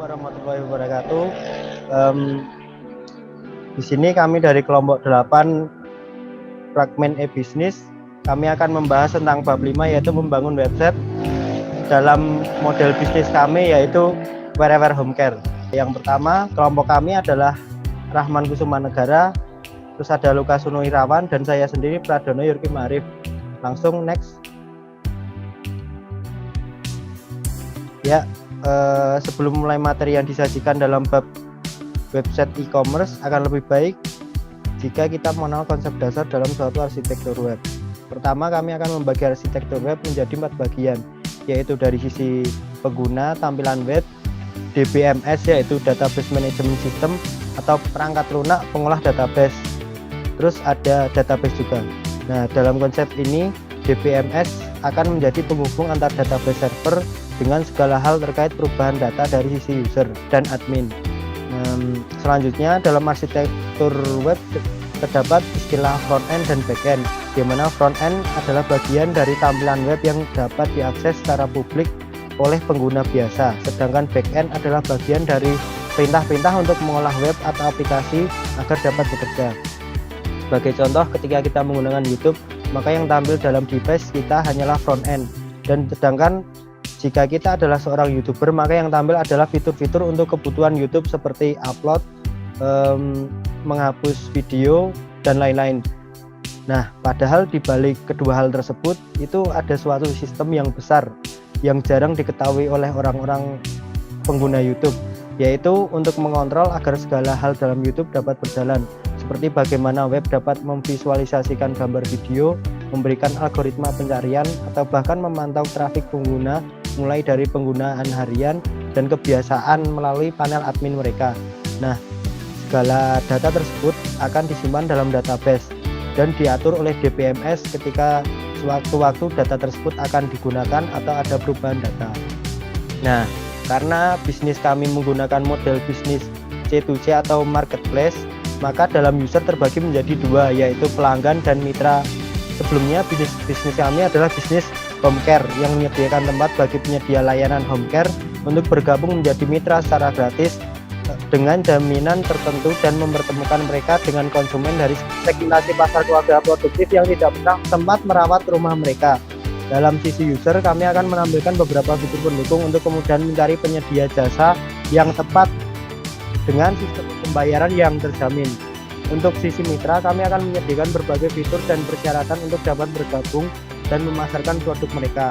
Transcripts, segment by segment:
warahmatullahi wabarakatuh. Di sini kami dari kelompok 8 Fragment e-Business, kami akan membahas tentang bab 5, yaitu membangun website dalam model bisnis kami, yaitu Wherever Home Care. Yang pertama, kelompok kami adalah Rahman Kusuma Negara, terus ada Lukas Suno Irawan, dan saya sendiri Pradono Yurki Marif. Langsung next. Ya, sebelum mulai materi yang disajikan dalam bab website e-commerce, akan lebih baik jika kita mengenal konsep dasar dalam suatu arsitektur web. Pertama, kami akan membagi arsitektur web menjadi 4 bagian, yaitu dari sisi pengguna, tampilan web, DBMS yaitu Database Management System atau perangkat lunak pengolah database. Terus ada database juga. Nah, dalam konsep ini DBMS akan menjadi penghubung antar database server dengan segala hal terkait perubahan data dari sisi user dan admin. Selanjutnya, dalam arsitektur web terdapat istilah front end dan back end, di mana front end adalah bagian dari tampilan web yang dapat diakses secara publik oleh pengguna biasa, sedangkan back end adalah bagian dari perintah-perintah untuk mengolah web atau aplikasi agar dapat bekerja. Sebagai contoh, ketika kita menggunakan YouTube, maka yang tampil dalam device kita hanyalah front end, dan sedangkan jika kita adalah seorang YouTuber, maka yang tampil adalah fitur-fitur untuk kebutuhan YouTube seperti upload, menghapus video, dan lain-lain. Nah, padahal di balik kedua hal tersebut itu ada suatu sistem yang besar yang jarang diketahui oleh orang-orang pengguna YouTube, yaitu untuk mengontrol agar segala hal dalam YouTube dapat berjalan, seperti bagaimana web dapat memvisualisasikan gambar video, memberikan algoritma pencarian, atau bahkan memantau trafik pengguna mulai dari penggunaan harian dan kebiasaan melalui panel admin mereka. Nah, segala data tersebut akan disimpan dalam database dan diatur oleh DBMS ketika sewaktu-waktu data tersebut akan digunakan atau ada perubahan data. Nah, karena bisnis kami menggunakan model bisnis C2C atau marketplace, maka dalam user terbagi menjadi 2, yaitu pelanggan dan mitra. Sebelumnya bisnis kami adalah bisnis home care yang menyediakan tempat bagi penyedia layanan home care untuk bergabung menjadi mitra secara gratis dengan jaminan tertentu dan mempertemukan mereka dengan konsumen dari segmentasi pasar keluarga produktif yang tidak pernah sempat merawat rumah mereka. Dalam sisi user, kami akan menampilkan beberapa fitur pendukung untuk kemudian mencari penyedia jasa yang tepat dengan sistem pembayaran yang terjamin. Untuk sisi mitra, kami akan menyediakan berbagai fitur dan persyaratan untuk dapat bergabung dan memasarkan produk mereka.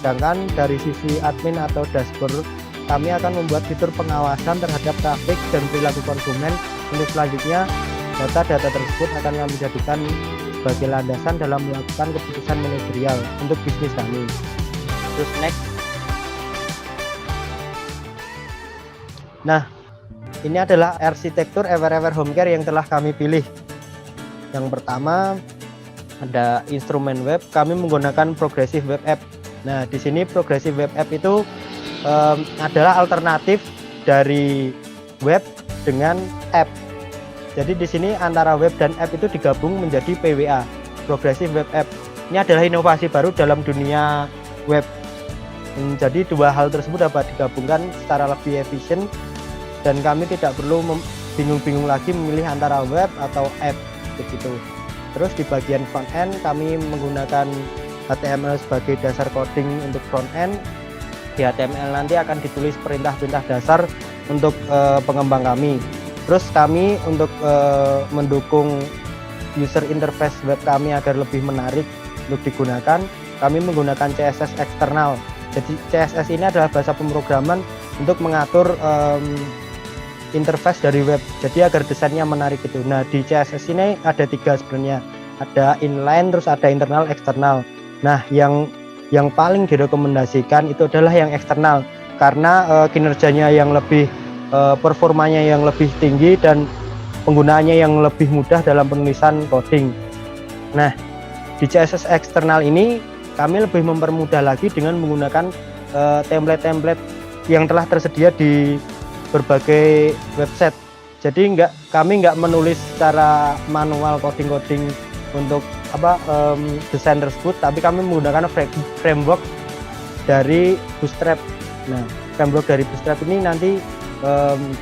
Sedangkan dari sisi admin atau dashboard, kami akan membuat fitur pengawasan terhadap trafik dan perilaku konsumen. Untuk selanjutnya, data-data tersebut akan kami jadikan sebagai landasan dalam melakukan keputusan manajerial untuk bisnis kami. Terus next. Nah, ini adalah arsitektur Wherever Home Care yang telah kami pilih. Yang pertama ada instrumen web, kami menggunakan Progressive Web App. Nah, di sini Progressive Web App itu adalah alternatif dari web dengan app. Jadi di sini antara web dan app itu digabung menjadi PWA, Progressive Web App. Ini adalah inovasi baru dalam dunia web. Jadi dua hal tersebut dapat digabungkan secara lebih efisien dan kami tidak perlu bingung-bingung lagi memilih antara web atau app begitu. Terus di bagian front end kami menggunakan HTML sebagai dasar coding untuk front end. Di HTML nanti akan ditulis perintah-perintah dasar untuk pengembang kami. Terus kami untuk mendukung user interface web kami agar lebih menarik untuk digunakan, kami menggunakan CSS eksternal. Jadi CSS ini adalah bahasa pemrograman untuk mengatur interface dari web, jadi agar desainnya menarik itu. Nah, di CSS ini ada 3 sebenarnya, ada inline, terus ada internal, eksternal. Nah, yang paling direkomendasikan itu adalah yang eksternal karena kinerjanya yang lebih performanya yang lebih tinggi dan penggunaannya yang lebih mudah dalam penulisan coding. Nah, di CSS eksternal ini kami lebih mempermudah lagi dengan menggunakan template-template yang telah tersedia di berbagai website. Jadi kami nggak menulis secara manual coding untuk desain tersebut, tapi kami menggunakan framework dari Bootstrap. Nah, framework dari Bootstrap ini nanti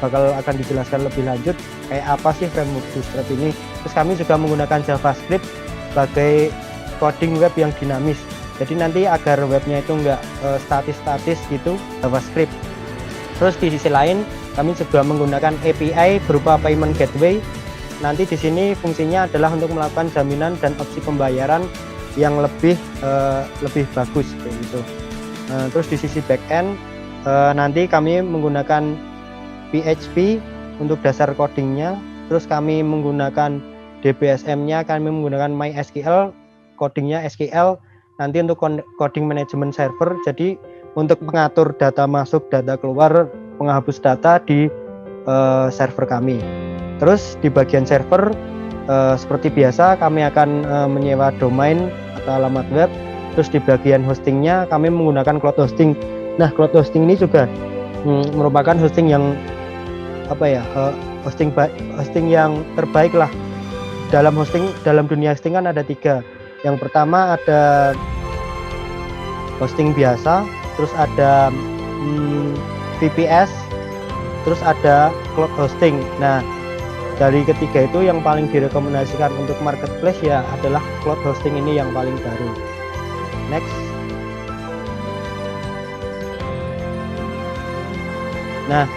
bakal akan dijelaskan lebih lanjut kayak apa sih framework Bootstrap ini. Terus kami juga menggunakan JavaScript sebagai coding web yang dinamis. Jadi nanti agar webnya itu enggak statis-statis gitu, JavaScript. Terus di sisi lain kami juga menggunakan API berupa payment gateway. Nanti di sini fungsinya adalah untuk melakukan jaminan dan opsi pembayaran yang lebih bagus kayak gitu. Terus di sisi backend nanti kami menggunakan PHP untuk dasar codingnya. Terus kami menggunakan DBSM-nya, kami menggunakan MySQL, codingnya SQL. Nanti untuk coding management server, jadi untuk mengatur data masuk, data keluar, menghapus data di server kami. Terus di bagian server seperti biasa kami akan menyewa domain atau alamat web. Terus di bagian hostingnya kami menggunakan cloud hosting. Nah, cloud hosting ini juga merupakan hosting yang hosting yang terbaik lah. Dalam dunia hosting kan ada 3. Yang pertama ada hosting biasa, terus ada VPS, terus ada cloud hosting. Nah, dari ketiga itu yang paling direkomendasikan untuk marketplace ya adalah cloud hosting ini yang paling baru. Next. Nah,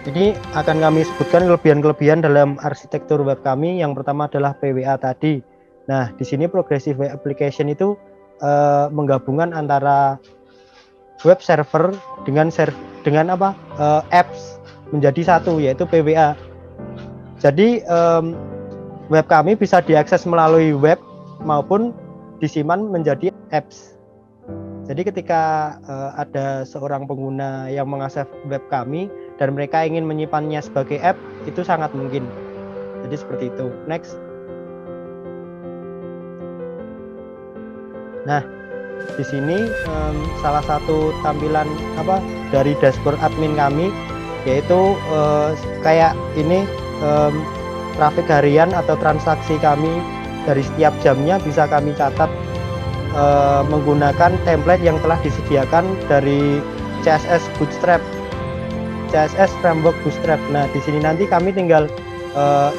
ini akan kami sebutkan kelebihan-kelebihan dalam arsitektur web kami. Yang pertama adalah PWA tadi. Nah, di sini Progressive Web Application itu menggabungkan antara web server dengan apps menjadi satu, yaitu PWA. Jadi web kami bisa diakses melalui web maupun disimpan menjadi apps. Jadi ketika ada seorang pengguna yang mengakses web kami dan mereka ingin menyimpannya sebagai app, itu sangat mungkin. Jadi seperti itu. Next. Nah, di sini salah satu tampilan dari dashboard admin kami, yaitu kayak ini traffic harian atau transaksi kami dari setiap jamnya bisa kami catat menggunakan template yang telah disediakan dari CSS framework Bootstrap. Nah, di sini nanti kami tinggal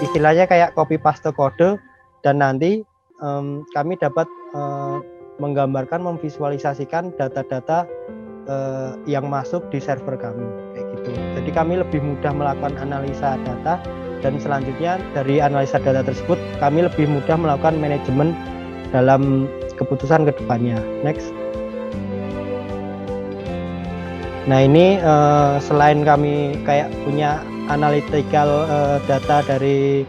istilahnya kayak copy paste kode, dan nanti kami dapat menggambarkan, memvisualisasikan data-data yang masuk di server kami kayak gitu. Jadi kami lebih mudah melakukan analisa data, dan selanjutnya dari analisa data tersebut kami lebih mudah melakukan manajemen dalam keputusan kedepannya. Next. Nah, ini selain kami kayak punya analytical data dari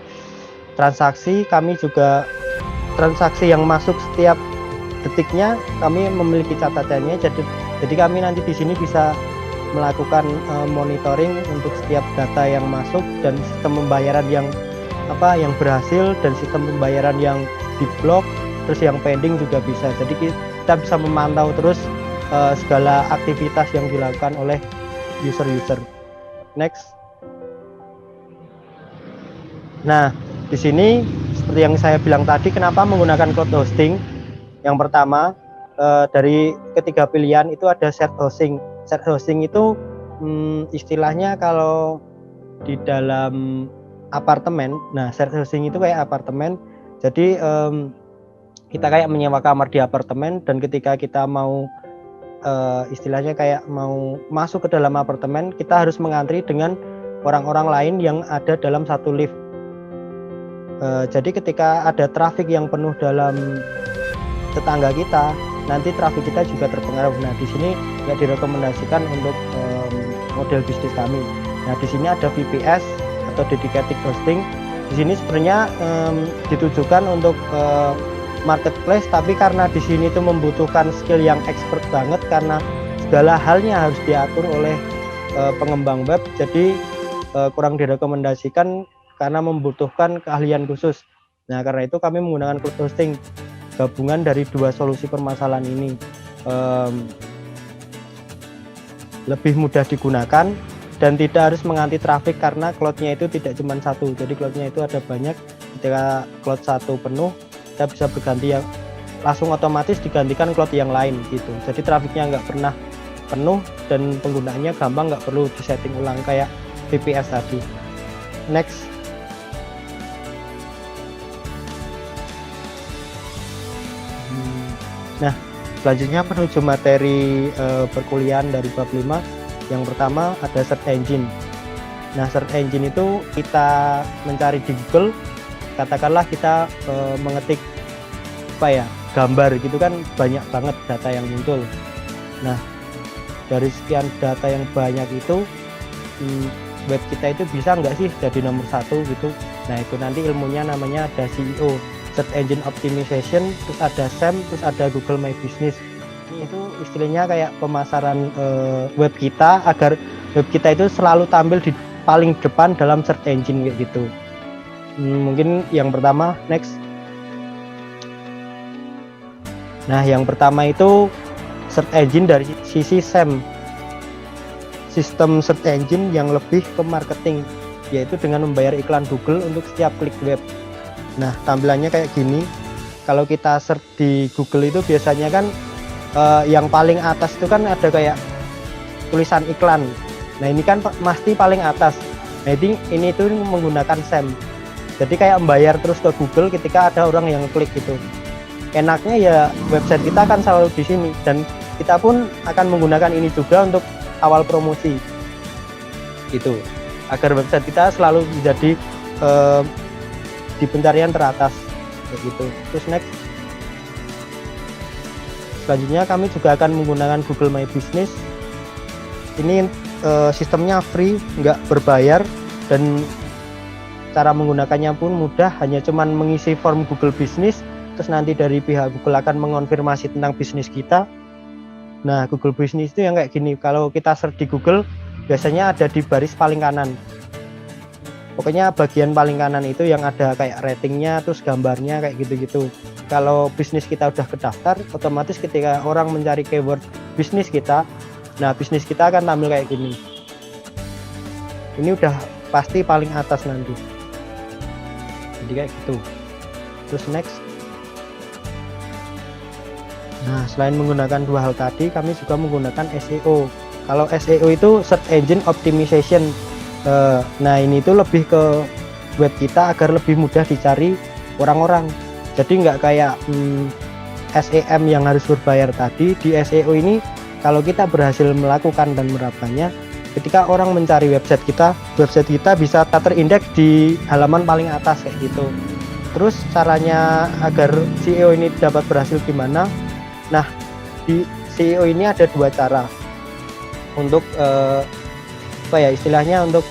transaksi, kami juga transaksi yang masuk setiap detiknya kami memiliki catatannya. Jadi kami nanti di sini bisa melakukan monitoring untuk setiap data yang masuk, dan sistem pembayaran yang berhasil, dan sistem pembayaran yang diblok, terus yang pending juga bisa. Jadi kita bisa memantau terus segala aktivitas yang dilakukan oleh user-user. Next. Nah, di sini seperti yang saya bilang tadi, kenapa menggunakan cloud hosting? Yang pertama, dari ketiga pilihan itu ada shared hosting. Shared hosting itu istilahnya kalau di dalam apartemen. Nah, shared hosting itu kayak apartemen. Jadi kita kayak menyewa kamar di apartemen, dan ketika kita mau istilahnya kayak mau masuk ke dalam apartemen, kita harus mengantri dengan orang-orang lain yang ada dalam satu lift. Jadi ketika ada traffic yang penuh dalam tetangga kita, nanti traffic kita juga terpengaruh. Nah, di sini nggak direkomendasikan untuk model bisnis kami. Nah, di sini ada VPS atau dedicated hosting. Di sini sebenarnya ditujukan untuk marketplace, tapi karena di sini itu membutuhkan skill yang expert banget, karena segala halnya harus diatur oleh pengembang web. Jadi kurang direkomendasikan karena membutuhkan keahlian khusus. Nah, karena itu kami menggunakan cloud hosting, gabungan dari dua solusi permasalahan ini. Lebih mudah digunakan dan tidak harus menganti traffic, karena cloudnya itu tidak cuma satu. Jadi cloudnya itu ada banyak. Ketika cloud satu penuh, kita bisa berganti, yang langsung otomatis digantikan cloud yang lain gitu. Jadi trafficnya nggak pernah penuh, dan penggunaannya gampang, nggak perlu disetting ulang kayak VPS tadi. Next. Nah, selanjutnya menuju materi perkuliahan dari bab 5. Yang pertama ada search engine. Nah, search engine itu kita mencari di Google, katakanlah kita mengetik gambar gitu kan, banyak banget data yang muncul. Nah, dari sekian data yang banyak itu web kita itu bisa nggak sih jadi nomor 1 gitu. Nah, itu nanti ilmunya namanya ada SEO, Search Engine Optimization, terus ada SEM, terus ada Google My Business. Itu istilahnya kayak pemasaran web kita agar web kita itu selalu tampil di paling depan dalam search engine kayak gitu. Mungkin yang pertama, next. Nah, yang pertama itu search engine dari sisi SEM, sistem search engine yang lebih ke marketing, yaitu dengan membayar iklan Google untuk setiap klik web. Nah, tampilannya kayak gini. Kalau kita search di Google itu biasanya kan yang paling atas itu kan ada kayak tulisan iklan. Nah, ini kan pasti paling atas. Nah, ini tuh menggunakan SEM. Jadi kayak membayar terus ke Google ketika ada orang yang klik gitu. Enaknya ya website kita akan selalu di sini, dan kita pun akan menggunakan ini juga untuk awal promosi gitu, agar website kita selalu menjadi di pencarian teratas kayak gitu. Terus next, selanjutnya kami juga akan menggunakan Google My Business. Ini sistemnya free, nggak berbayar, dan cara menggunakannya pun mudah, hanya cuman mengisi form Google Business, terus nanti dari pihak Google akan mengonfirmasi tentang bisnis kita. Nah, Google Business itu yang kayak gini. Kalau kita search di Google, biasanya ada di baris paling kanan. Pokoknya bagian paling kanan itu yang ada kayak ratingnya, terus gambarnya kayak gitu-gitu. Kalau bisnis kita udah kedaftar, otomatis ketika orang mencari keyword bisnis kita, nah bisnis kita akan tampil kayak gini. Ini udah pasti paling atas nanti. Jadi kayak gitu. Terus next. Nah, selain menggunakan dua hal tadi, kami juga menggunakan SEO. Kalau SEO itu Search Engine Optimization. Nah, ini tuh lebih ke web kita agar lebih mudah dicari orang-orang. Jadi nggak kayak SEM yang harus berbayar tadi. Di SEO ini, kalau kita berhasil melakukan dan menerapkannya, ketika orang mencari website kita bisa terindeks di halaman paling atas kayak gitu. Terus caranya agar SEO ini dapat berhasil gimana? Nah, di SEO ini ada dua cara untuk istilahnya untuk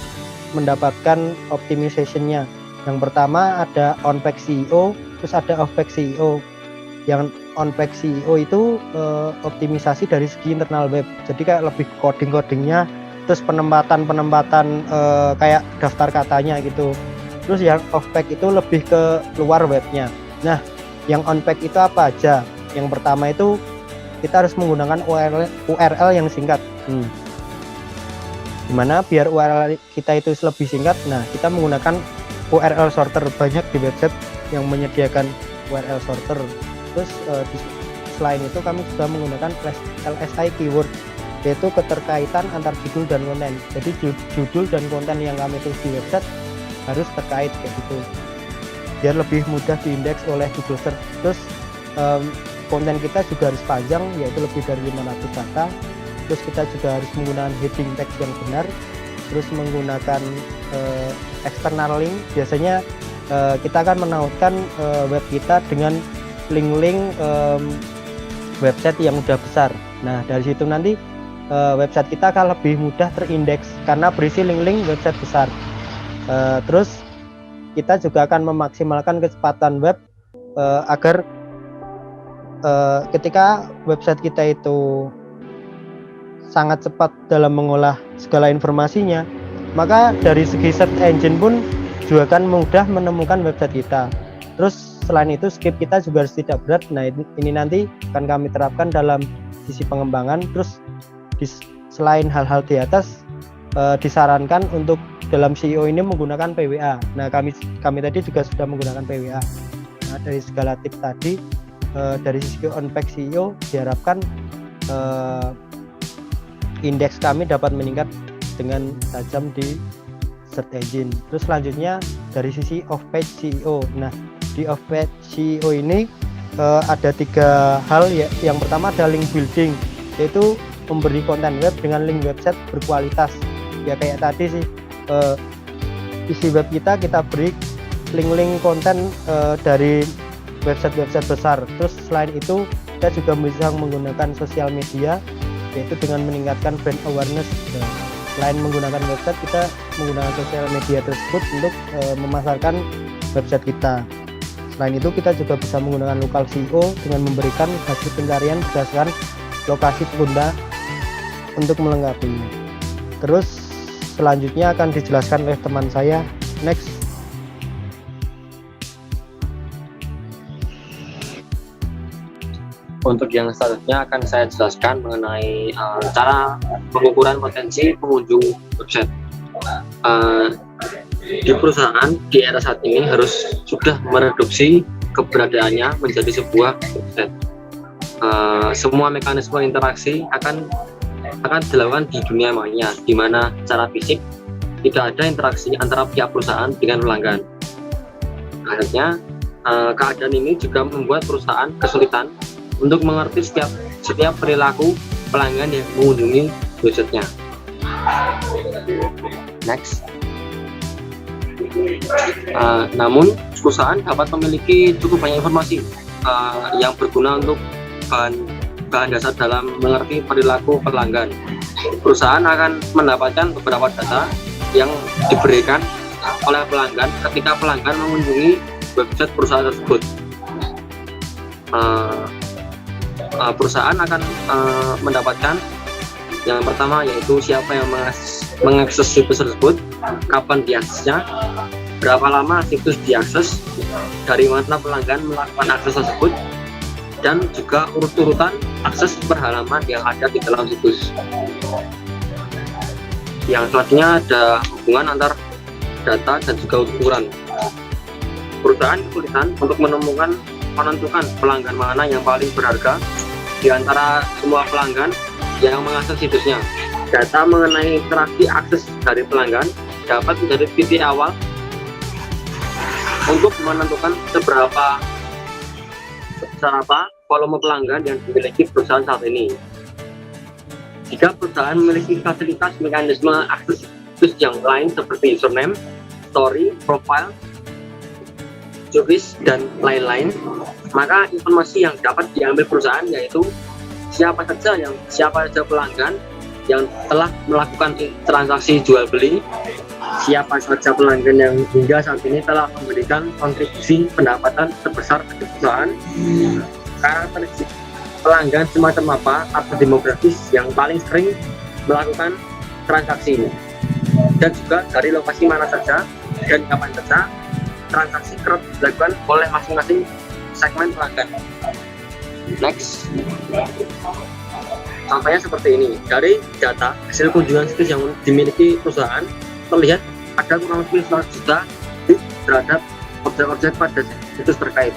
mendapatkan optimization-nya. Yang pertama ada on-page SEO, terus ada off-page SEO. Yang on-page SEO itu optimisasi dari segi internal web, jadi kayak lebih coding-codingnya, terus penempatan kayak daftar katanya gitu. Terus yang off-page itu lebih ke luar webnya. Nah, yang on-page itu apa aja? Yang pertama itu kita harus menggunakan URL yang singkat. Gimana biar URL kita itu lebih singkat? Nah, kita menggunakan URL sorter. Banyak di website yang menyediakan URL sorter. Terus selain itu kami juga menggunakan LSI keyword, yaitu keterkaitan antar judul dan konten. Jadi judul dan konten yang kami tulis di website harus terkait kayak gitu, biar lebih mudah diindeks oleh Google Search. Terus konten kita juga harus panjang, yaitu lebih dari 500 kata. Terus kita juga harus menggunakan heading text yang benar. Terus menggunakan external link. Biasanya kita akan menautkan web kita dengan link-link website yang udah besar. Nah, dari situ nanti website kita akan lebih mudah terindeks karena berisi link-link website besar. Terus kita juga akan memaksimalkan kecepatan web agar ketika website kita itu sangat cepat dalam mengolah segala informasinya, maka dari segi search engine pun juga akan mudah menemukan website kita. Terus selain itu script kita juga harus tidak berat. Nah, ini nanti akan kami terapkan dalam sisi pengembangan. Terus selain hal-hal di atas, disarankan untuk dalam SEO ini menggunakan PWA. Nah, kami tadi juga sudah menggunakan PWA. Nah, dari segala tips tadi, dari sisi on-page SEO diharapkan indeks kami dapat meningkat dengan tajam di search engine. Terus selanjutnya dari sisi off-page SEO. Nah, di off-page SEO ini ada 3 hal ya. Yang pertama ada link building, yaitu memberi konten web dengan link website berkualitas. Ya kayak tadi sih, isi web kita beri link-link konten dari website-website besar. Terus selain itu kita juga bisa menggunakan sosial media, yaitu dengan meningkatkan brand awareness. Selain menggunakan website, kita menggunakan sosial media tersebut untuk memasarkan website kita. Selain itu kita juga bisa menggunakan local SEO dengan memberikan hasil pencarian berdasarkan lokasi pengguna untuk melengkapinya. Terus selanjutnya akan dijelaskan oleh teman saya. Next. Untuk yang selanjutnya akan saya jelaskan mengenai cara pengukuran potensi pengunjung website. Di perusahaan di era saat ini harus sudah mereduksi keberadaannya menjadi sebuah website. Semua mekanisme interaksi akan dilakukan di dunia maya, di mana secara fisik tidak ada interaksi antara pihak perusahaan dengan pelanggan. Akhirnya keadaan ini juga membuat perusahaan kesulitan untuk mengerti setiap perilaku pelanggan yang mengunjungi websitenya. Next. Namun perusahaan dapat memiliki cukup banyak informasi yang berguna untuk bahan dasar dalam mengerti perilaku pelanggan. Perusahaan akan mendapatkan beberapa data yang diberikan oleh pelanggan ketika pelanggan mengunjungi website perusahaan tersebut. Perusahaan akan mendapatkan yang pertama, yaitu siapa yang mengakses situs tersebut, kapan diaksesnya, berapa lama situs diakses, dari mana pelanggan melakukan akses tersebut, dan juga urut-urutan akses per halaman yang ada di dalam situs. Yang selanjutnya ada hubungan antar data dan juga ukuran. Perusahaan kesulitan untuk menentukan pelanggan mana yang paling berharga di antara semua pelanggan yang mengakses situsnya. Data mengenai interaksi akses dari pelanggan dapat menjadi titik awal untuk menentukan seberapa volume pelanggan yang dimiliki perusahaan saat ini. Jika perusahaan memiliki fasilitas mekanisme akses situs yang lain seperti username, story, profile, service, dan lain-lain, maka informasi yang dapat diambil perusahaan yaitu siapa saja pelanggan yang telah melakukan transaksi jual beli, siapa saja pelanggan yang hingga saat ini telah memberikan kontribusi pendapatan sebesar bagi perusahaan, karakteristik pelanggan semacam apa atau demografis yang paling sering melakukan transaksi ini, dan juga dari lokasi mana saja dan kapan saja transaksi kerap dilakukan oleh masing-masing segmen pelanggan. Next. Contohnya seperti ini. Dari data hasil kunjungan situs yang dimiliki perusahaan, terlihat ada kurang lebih 100 juta terhadap objek-objek pada situs terkait.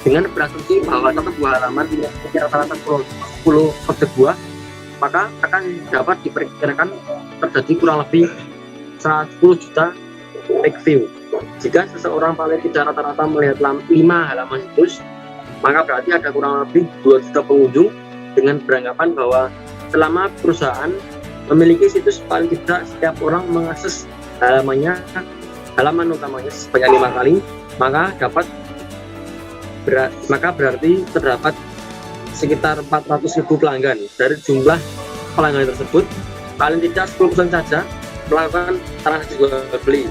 Dengan berasumsi bahwa satu buah halaman memiliki rata-rata 10 objek buah, maka akan dapat diperkirakan terjadi kurang lebih 10 juta page view. Jika seseorang paling tidak rata-rata melihat 5 halaman situs, maka berarti ada kurang lebih 2 juta pengunjung, dengan beranggapan bahwa selama perusahaan memiliki situs paling tidak setiap orang mengakses halaman utamanya sebanyak 5 kali, maka berarti terdapat sekitar 400.000 pelanggan. Dari jumlah pelanggan tersebut, paling tidak 10% saja melakukan transaksi jual beli.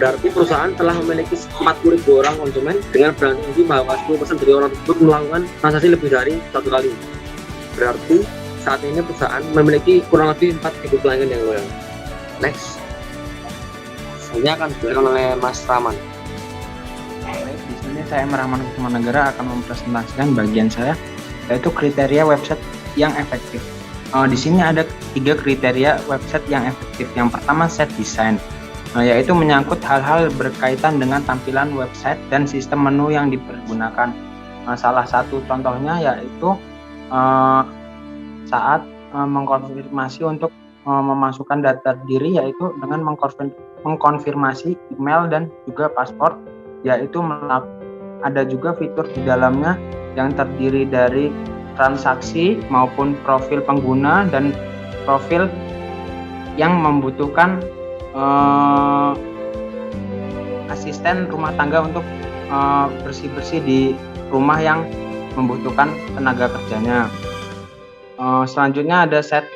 Berarti perusahaan telah memiliki 40.000 orang konsumen, dengan berasumsi bahwa 10% dari orang tersebut melakukan transaksi lebih dari 1 kali. Berarti saat ini perusahaan memiliki kurang lebih 4.000 pelanggan yang loyal. Next. Selanjutnya akan dijelaskan oleh Mas Rahman. Baik, di sini saya Rahman Kusmanegara akan mempresentasikan bagian saya, yaitu kriteria website yang efektif. Di sini ada 3 kriteria website yang efektif. Yang pertama, set design, yaitu menyangkut hal-hal berkaitan dengan tampilan website dan sistem menu yang dipergunakan. Salah satu contohnya yaitu saat mengkonfirmasi untuk memasukkan data diri, yaitu dengan mengkonfirmasi email dan juga paspor, yaitu ada juga fitur di dalamnya yang terdiri dari transaksi maupun profil pengguna dan profil yang membutuhkan asisten rumah tangga untuk bersih-bersih di rumah yang membutuhkan tenaga kerjanya. Selanjutnya ada set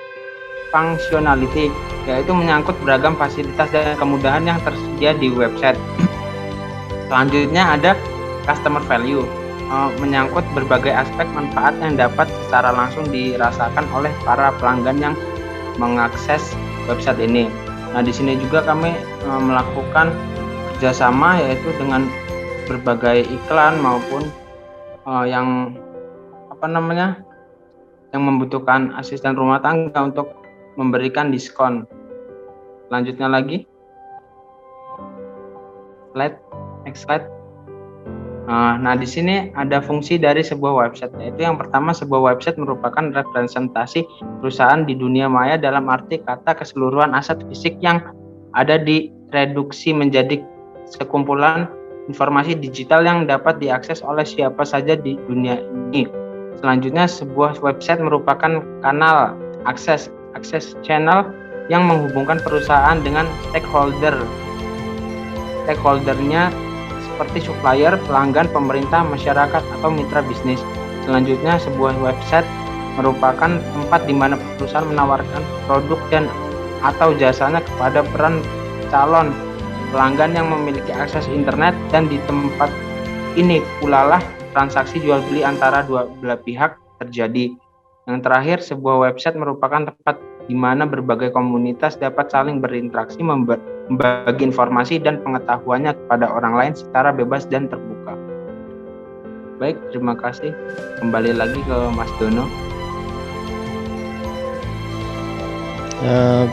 functionality, yaitu menyangkut beragam fasilitas dan kemudahan yang tersedia di website. Selanjutnya ada customer value, menyangkut berbagai aspek manfaat yang dapat secara langsung dirasakan oleh para pelanggan yang mengakses website ini. Nah, di sini juga kami melakukan kerjasama, yaitu dengan berbagai iklan maupun yang membutuhkan asisten rumah tangga untuk memberikan diskon. Selanjutnya lagi, next slide. Nah, di sini ada fungsi dari sebuah website, yaitu yang pertama, sebuah website merupakan representasi perusahaan di dunia maya, dalam arti kata keseluruhan aset fisik yang ada direduksi menjadi sekumpulan informasi digital yang dapat diakses oleh siapa saja di dunia ini. Selanjutnya, sebuah website merupakan kanal akses channel yang menghubungkan perusahaan dengan stakeholdernya seperti supplier, pelanggan, pemerintah, masyarakat, atau mitra bisnis. Selanjutnya, sebuah website merupakan tempat di mana perusahaan menawarkan produk dan atau jasanya kepada peran calon pelanggan yang memiliki akses internet, dan di tempat ini pula lah transaksi jual beli antara dua belah pihak terjadi. Yang terakhir, sebuah website merupakan tempat di mana berbagai komunitas dapat saling berinteraksi, membagi informasi dan pengetahuannya kepada orang lain secara bebas dan terbuka. Baik, terima kasih. Kembali lagi ke Mas Dono.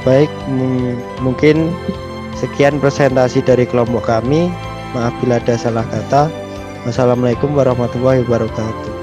Baik, mungkin sekian presentasi dari kelompok kami. Maaf bila ada salah kata. Wassalamualaikum warahmatullahi wabarakatuh.